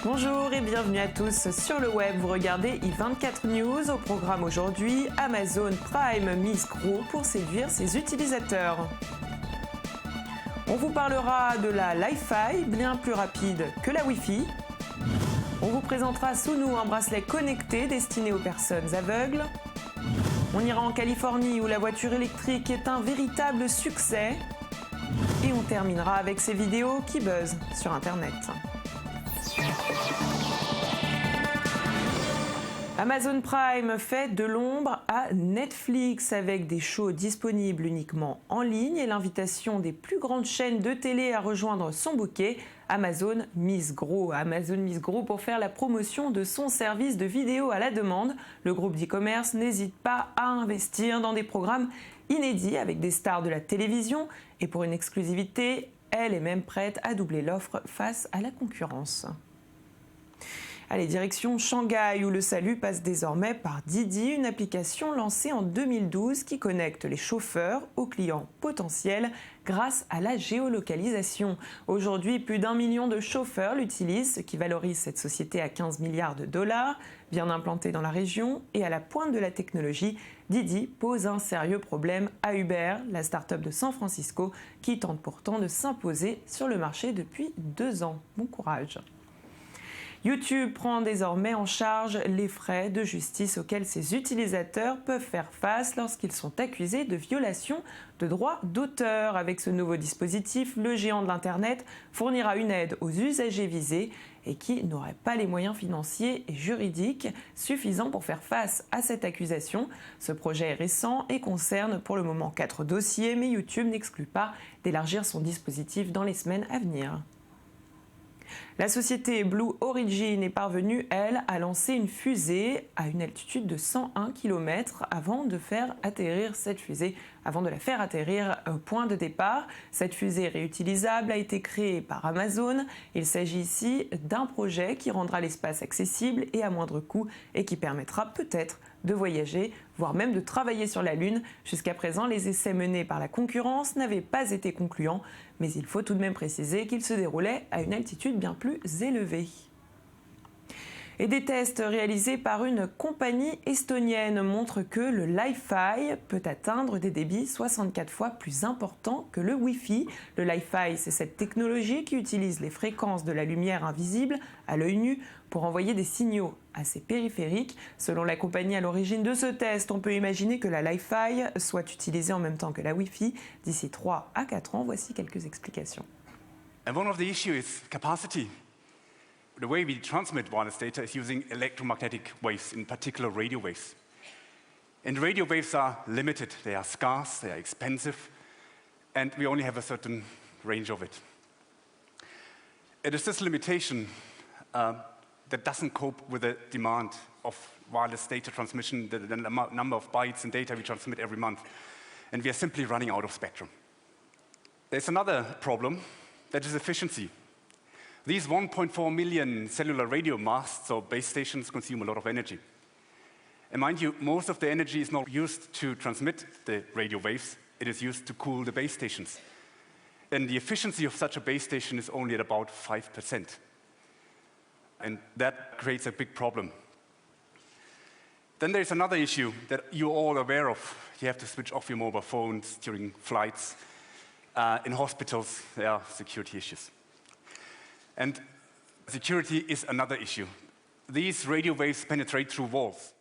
Bonjour et bienvenue à tous sur le web. Vous regardez i24 News. Au programme aujourd'hui, Amazon Prime mise gros pour séduire ses utilisateurs. On vous parlera de la Li-Fi, bien plus rapide que la Wi-Fi. On vous présentera Suno, un bracelet connecté destiné aux personnes aveugles. On ira en Californie où la voiture électrique est un véritable succès. Et on terminera avec ces vidéos qui buzzent sur Internet. Amazon Prime fait de l'ombre à Netflix avec des shows disponibles uniquement en ligne et l'invitation des plus grandes chaînes de télé à rejoindre son bouquet. Amazon mise gros pour faire la promotion de son service de vidéo à la demande. Le groupe d'e-commerce n'hésite pas à investir dans des programmes inédits avec des stars de la télévision et pour une exclusivité, elle est même prête à doubler l'offre face à la concurrence. Allez, direction Shanghai où le salut passe désormais par Didi, une application lancée en 2012 qui connecte les chauffeurs aux clients potentiels grâce à la géolocalisation. Aujourd'hui, plus d'1 million de chauffeurs l'utilisent, ce qui valorise cette société à 15 milliards de dollars. Bien implantée dans la région et à la pointe de la technologie, Didi pose un sérieux problème à Uber, la start-up de San Francisco, qui tente pourtant de s'imposer sur le marché depuis 2 ans. Bon courage. YouTube prend désormais en charge les frais de justice auxquels ses utilisateurs peuvent faire face lorsqu'ils sont accusés de violation de droits d'auteur. Avec ce nouveau dispositif, le géant de l'Internet fournira une aide aux usagers visés et qui n'auraient pas les moyens financiers et juridiques suffisants pour faire face à cette accusation. Ce projet est récent et concerne pour le moment 4 dossiers, mais YouTube n'exclut pas d'élargir son dispositif dans les semaines à venir. La société Blue Origin est parvenue, elle, à lancer une fusée à une altitude de 101 km avant de la faire atterrir au point de départ. Cette fusée réutilisable a été créée par Amazon. Il s'agit ici d'un projet qui rendra l'espace accessible et à moindre coût et qui permettra peut-être de voyager, voire même de travailler sur la Lune. Jusqu'à présent, les essais menés par la concurrence n'avaient pas été concluants, mais il faut tout de même préciser qu'ils se déroulaient à une altitude bien plus élevée. Et des tests réalisés par une compagnie estonienne montrent que le Li-Fi peut atteindre des débits 64 fois plus importants que le Wi-Fi. Le Li-Fi, c'est cette technologie qui utilise les fréquences de la lumière invisible à l'œil nu pour envoyer des signaux à ses périphériques. Selon la compagnie à l'origine de ce test, on peut imaginer que la Li-Fi soit utilisée en même temps que la Wi-Fi d'ici 3 à 4 ans. Voici quelques explications. And one of the issues is capacity. The way we transmit wireless data is using electromagnetic waves, in particular radio waves. And radio waves are limited, they are scarce, they are expensive, and we only have a certain range of it. It is this limitation that doesn't cope with the demand of wireless data transmission, the number of bytes and data we transmit every month. And we are simply running out of spectrum. There's another problem, that is efficiency. These 1.4 million cellular radio masts or base stations consume a lot of energy. And mind you, most of the energy is not used to transmit the radio waves, it is used to cool the base stations. And the efficiency of such a base station is only at about 5%. And that creates a big problem. Then there's another issue that you're all aware of. You have to switch off your mobile phones during flights. In hospitals, there are security issues. And security is another issue. These radio waves penetrate through walls.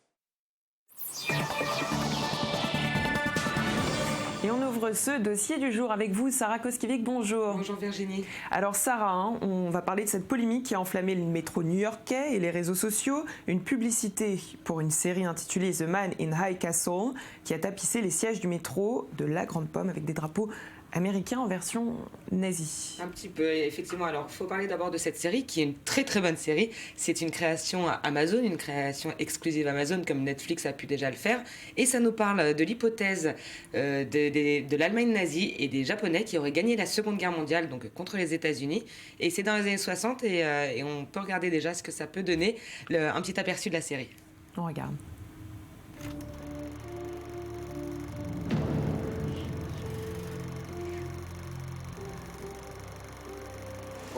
Et on ouvre ce dossier du jour avec vous, Sarah Koskiewicz, bonjour. Bonjour Virginie. Alors Sarah, on va parler de cette polémique qui a enflammé le métro new-yorkais et les réseaux sociaux. Une publicité pour une série intitulée The Man in High Castle qui a tapissé les sièges du métro de la Grande Pomme avec des drapeaux américain en version nazie. Un petit peu, effectivement. Alors, il faut parler d'abord de cette série, qui est une très très bonne série. C'est une création Amazon, une création exclusive Amazon, comme Netflix a pu déjà le faire. Et ça nous parle de l'hypothèse de l'Allemagne nazie et des Japonais qui auraient gagné la Seconde Guerre mondiale, donc contre les États-Unis. Et c'est dans les années 60, et on peut regarder déjà ce que ça peut donner, un petit aperçu de la série. On regarde.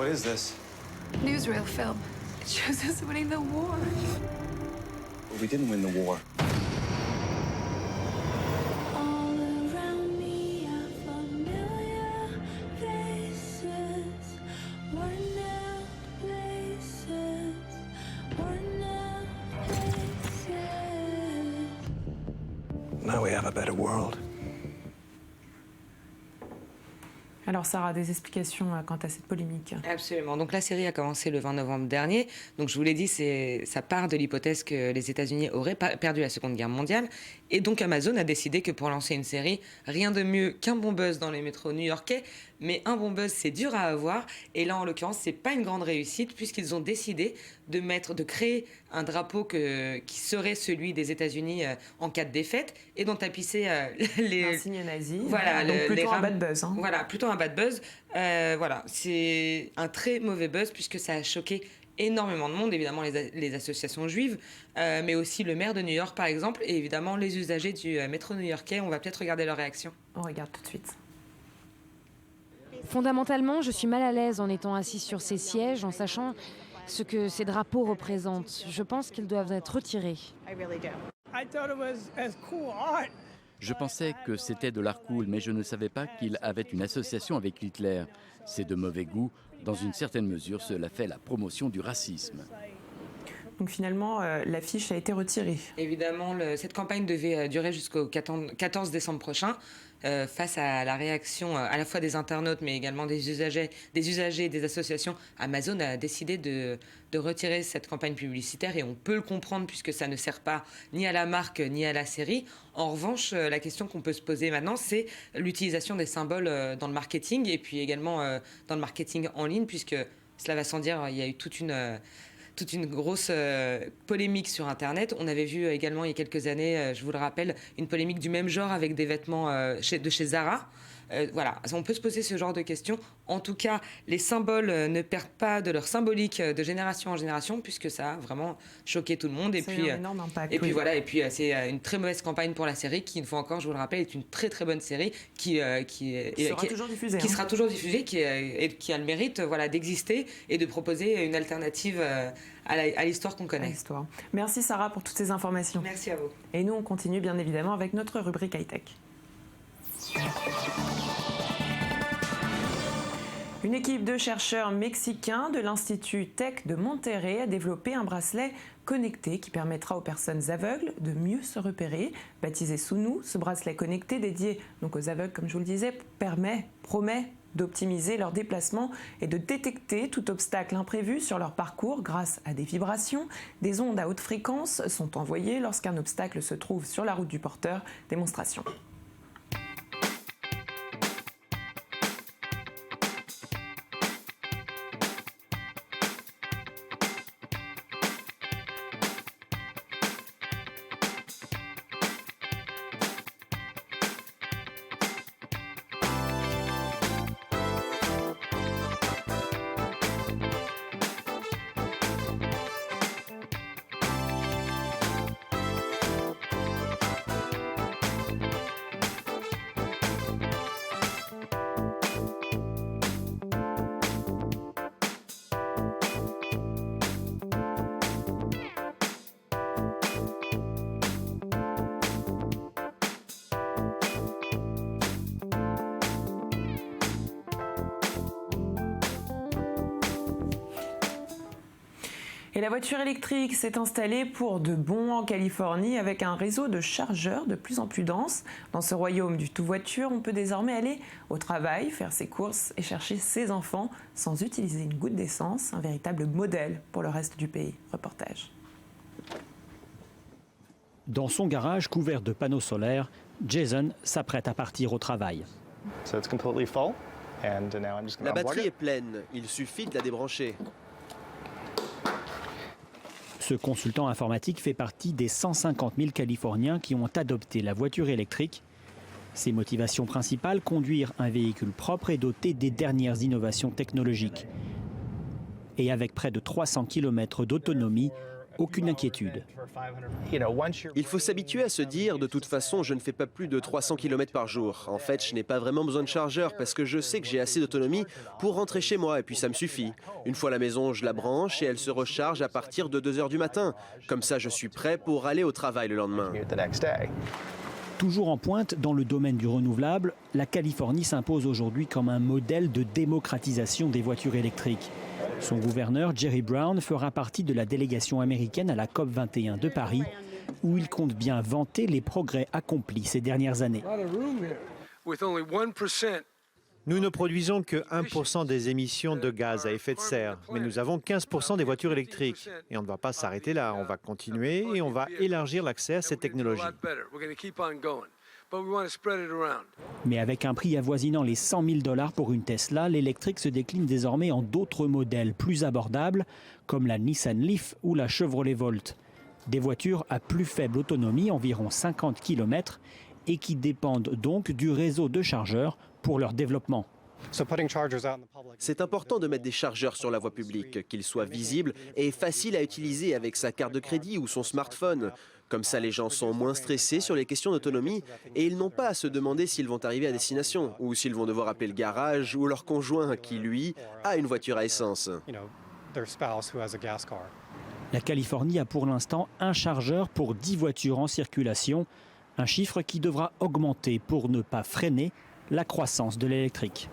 What is this? Newsreel film. It shows us winning the war. We didn't win the war. All around me are familiar faces, worn out places, worn out places. Now we have a better world. Alors Sarah, des explications quant à cette polémique? Absolument. Donc la série a commencé le 20 novembre dernier. Donc je vous l'ai dit, ça part de l'hypothèse que les États-Unis auraient perdu la Seconde Guerre mondiale. Et donc Amazon a décidé que pour lancer une série, rien de mieux qu'un bon buzz dans les métros new-yorkais. Mais un bon buzz, c'est dur à avoir. Et là, en l'occurrence, c'est pas une grande réussite puisqu'ils ont décidé de créer un drapeau qui serait celui des États-Unis en cas de défaite et d'en tapisser les... Un signe nazi. Voilà, donc plutôt un bad buzz. buzz. Hein. Voilà, plutôt un bad buzz. Voilà, c'est un très mauvais buzz puisque ça a choqué énormément de monde, évidemment les associations juives, mais aussi le maire de New York par exemple, et évidemment les usagers du métro new-yorkais. On va peut-être regarder leur réaction. On regarde tout de suite. Fondamentalement, je suis mal à l'aise en étant assis sur ces sièges, en sachant ce que ces drapeaux représentent. Je pense qu'ils doivent être retirés. Je pensais que c'était de l'art cool, mais je ne savais pas qu'il avait une association avec Hitler. C'est de mauvais goût. Dans une certaine mesure, cela fait la promotion du racisme. Donc finalement, l'affiche a été retirée. Évidemment, cette campagne devait durer jusqu'au 14 décembre prochain. Face à la réaction à la fois des internautes, mais également des usagers et des associations, Amazon a décidé de retirer cette campagne publicitaire et on peut le comprendre puisque ça ne sert pas ni à la marque ni à la série. En revanche, la question qu'on peut se poser maintenant, c'est l'utilisation des symboles dans le marketing et puis également dans le marketing en ligne, puisque cela va sans dire, il y a eu toute une grosse polémique sur Internet. On avait vu également il y a quelques années, je vous le rappelle, une polémique du même genre avec des vêtements de chez Zara. Voilà, on peut se poser ce genre de questions. En tout cas, les symboles ne perdent pas de leur symbolique de génération en génération, puisque ça a vraiment choqué tout le monde. Et puis, un énorme impact. Et puis voilà, et puis c'est une très mauvaise campagne pour la série, qui une fois encore, je vous le rappelle, est une très très bonne série qui sera toujours diffusée. Qui sera toujours diffusée, qui a le mérite, voilà, d'exister et de proposer une alternative à l'histoire qu'on connaît. Merci Sarah pour toutes ces informations. Merci à vous. Et nous, on continue bien évidemment avec notre rubrique high-tech. Une équipe de chercheurs mexicains de l'Institut Tech de Monterrey a développé un bracelet connecté qui permettra aux personnes aveugles de mieux se repérer. Baptisé Sunu, ce bracelet connecté dédié donc aux aveugles, comme je vous le disais, promet d'optimiser leur déplacement et de détecter tout obstacle imprévu sur leur parcours grâce à des vibrations. Des ondes à haute fréquence sont envoyées lorsqu'un obstacle se trouve sur la route du porteur. Démonstration. Et la voiture électrique s'est installée pour de bon en Californie avec un réseau de chargeurs de plus en plus dense. Dans ce royaume du tout-voiture, on peut désormais aller au travail, faire ses courses et chercher ses enfants sans utiliser une goutte d'essence. Un véritable modèle pour le reste du pays. Reportage. Dans son garage couvert de panneaux solaires, Jason s'apprête à partir au travail. La batterie est pleine, il suffit de la débrancher. Ce consultant informatique fait partie des 150 000 Californiens qui ont adopté la voiture électrique. Ses motivations principales, conduire un véhicule propre et doté des dernières innovations technologiques. Et avec près de 300 km d'autonomie, aucune inquiétude. Il faut s'habituer à se dire, de toute façon, je ne fais pas plus de 300 km par jour. En fait, je n'ai pas vraiment besoin de chargeur parce que je sais que j'ai assez d'autonomie pour rentrer chez moi et puis ça me suffit. Une fois à la maison, je la branche et elle se recharge à partir de 2 h du matin. Comme ça, je suis prêt pour aller au travail le lendemain. Toujours en pointe dans le domaine du renouvelable, la Californie s'impose aujourd'hui comme un modèle de démocratisation des voitures électriques. Son gouverneur, Jerry Brown, fera partie de la délégation américaine à la COP21 de Paris, où il compte bien vanter les progrès accomplis ces dernières années. Nous ne produisons que 1% des émissions de gaz à effet de serre, mais nous avons 15% des voitures électriques. Et on ne va pas s'arrêter là, on va continuer et on va élargir l'accès à cette technologie. Mais avec un prix avoisinant les $100 000 pour une Tesla, l'électrique se décline désormais en d'autres modèles plus abordables, comme la Nissan Leaf ou la Chevrolet Volt. Des voitures à plus faible autonomie, environ 50 km, et qui dépendent donc du réseau de chargeurs pour leur développement. C'est important de mettre des chargeurs sur la voie publique, qu'ils soient visibles et faciles à utiliser avec sa carte de crédit ou son smartphone. Comme ça, les gens sont moins stressés sur les questions d'autonomie et ils n'ont pas à se demander s'ils vont arriver à destination ou s'ils vont devoir appeler le garage ou leur conjoint qui, lui, a une voiture à essence. La Californie a pour l'instant un chargeur pour 10 voitures en circulation, un chiffre qui devra augmenter pour ne pas freiner la croissance de l'électrique.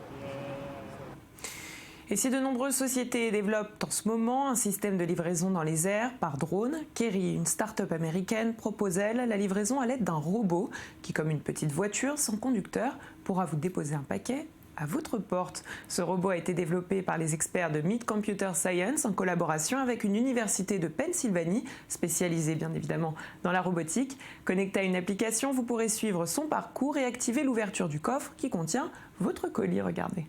Et si de nombreuses sociétés développent en ce moment un système de livraison dans les airs par drone, Kerry, une start-up américaine, propose elle la livraison à l'aide d'un robot qui, comme une petite voiture sans conducteur, pourra vous déposer un paquet à votre porte. Ce robot a été développé par les experts de Mead Computer Science en collaboration avec une université de Pennsylvanie, spécialisée bien évidemment dans la robotique. Connecté à une application, vous pourrez suivre son parcours et activer l'ouverture du coffre qui contient votre colis. Regardez.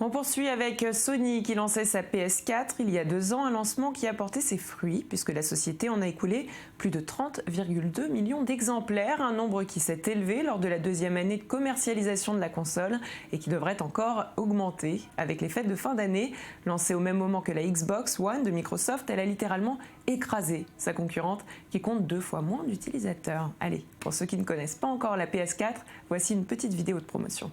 On poursuit avec Sony qui lançait sa PS4 il y a 2 ans, un lancement qui a porté ses fruits puisque la société en a écoulé plus de 30,2 millions d'exemplaires, un nombre qui s'est élevé lors de la 2e année de commercialisation de la console et qui devrait encore augmenter avec les fêtes de fin d'année. Lancée au même moment que la Xbox One de Microsoft, elle a littéralement écrasé sa concurrente qui compte 2 fois moins d'utilisateurs. Allez, pour ceux qui ne connaissent pas encore la PS4, voici une petite vidéo de promotion.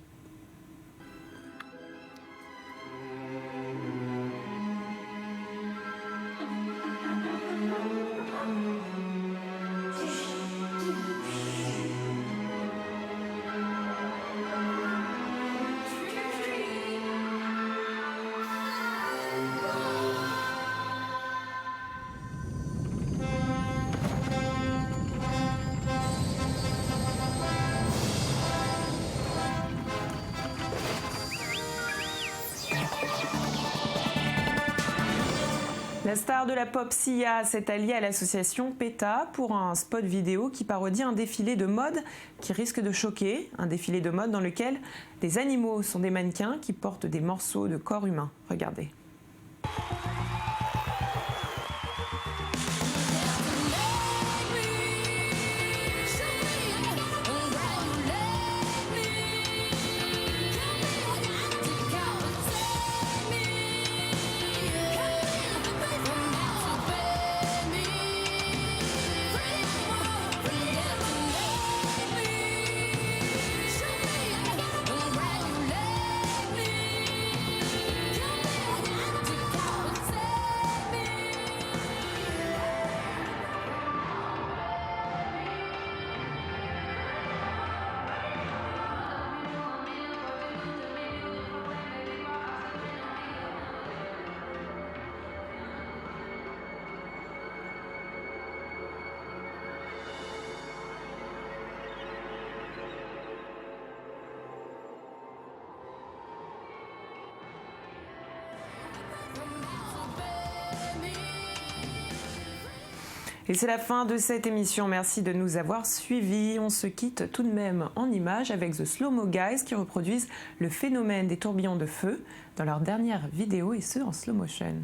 La star de la pop Sia s'est alliée à l'association PETA pour un spot vidéo qui parodie un défilé de mode qui risque de choquer. Un défilé de mode dans lequel des animaux sont des mannequins qui portent des morceaux de corps humain. Regardez. Et c'est la fin de cette émission. Merci de nous avoir suivis. On se quitte tout de même en images avec The Slow Mo Guys qui reproduisent le phénomène des tourbillons de feu dans leur dernière vidéo et ce en slow motion.